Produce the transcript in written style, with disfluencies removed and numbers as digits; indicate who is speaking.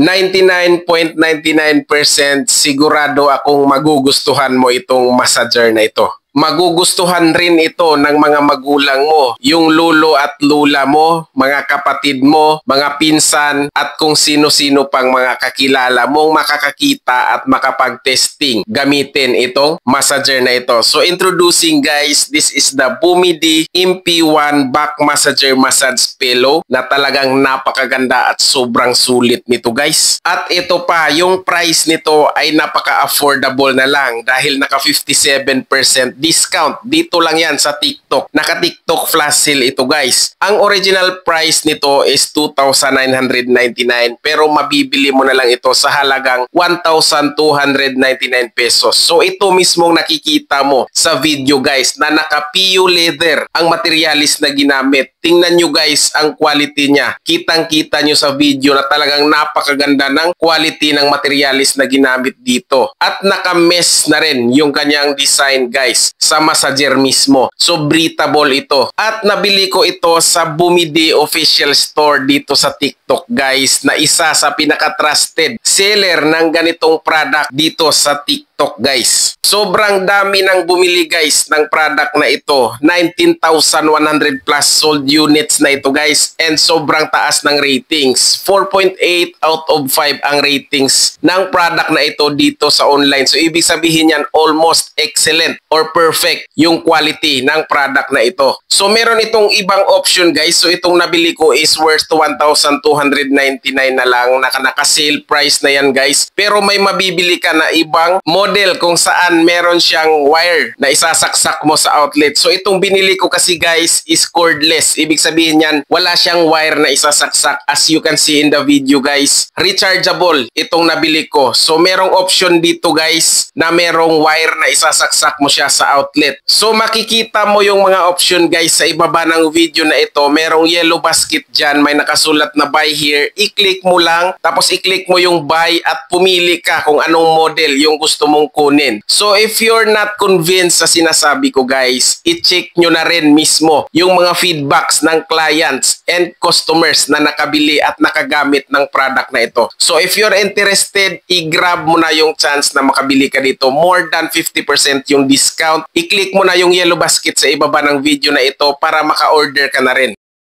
Speaker 1: 99.99% sigurado akong magugustuhan mo itong massager na ito. Magugustuhan rin ito ng mga magulang mo, yung lolo at lula mo, mga kapatid mo, mga pinsan, at kung sino-sino pang mga kakilala mong makakakita at makapag-testing gamitin itong massager na ito. So introducing guys, this is the Bumidi MP1 Back Massager Massage Pillow na talagang napakaganda at sobrang sulit nito guys. At ito pa, yung price nito ay napaka-affordable na lang dahil naka 57% discount. Dito lang yan sa TikTok. Naka-TikTok flash sale ito guys. Ang original price nito is 2,999 pero mabibili mo na lang ito sa halagang 1,299 pesos. So ito mismong nakikita mo sa video guys na naka-PU leather ang materialis na ginamit. Tingnan nyo guys ang quality niya. Kitang-kita nyo sa video na talagang napakaganda ng quality ng materialis na ginamit dito. At naka-mesh na rin yung kanyang design guys sa massager mismo. So breathable ito. At nabili ko ito sa Bumidi official store dito sa TikTok guys na isa sa pinaka-trusted seller ng ganitong product dito sa TikTok guys. Sobrang dami nang bumili guys ng product na ito. 19,100 plus sold units na ito guys and sobrang taas ng ratings. 4.8 out of 5 ang ratings ng product na ito dito sa online. So ibig sabihin yan almost excellent or perfect yung quality ng product na ito. So meron itong ibang option guys. So itong nabili ko is worth 1,299 na lang. Naka-sale price na yan guys. Pero may mabibili ka na ibang model kung saan meron siyang wire na isasaksak mo sa outlet. So itong binili ko kasi guys is cordless. Ibig sabihin yan wala siyang wire na isasaksak. As you can see in the video guys, rechargeable itong nabili ko. So merong option dito guys na merong wire na isasaksak mo siya sa outlet. So makikita mo yung mga option guys sa ibaba ng video na ito. Merong yellow basket dyan, may nakasulat na buy here. I-click mo lang, tapos i-click mo yung buy at pumili ka kung anong model yung gusto mong kunin. So if you're not convinced sa sinasabi ko guys, i-check nyo na rin mismo yung mga feedbacks ng clients and customers na nakabili at nakagamit ng product na ito. So if you're interested, i-grab mo na yung chance na makabili ka dito. More than 50% yung discount. I-click mo na yung yellow basket sa ibaba ng video na ito para maka-order ka na rin.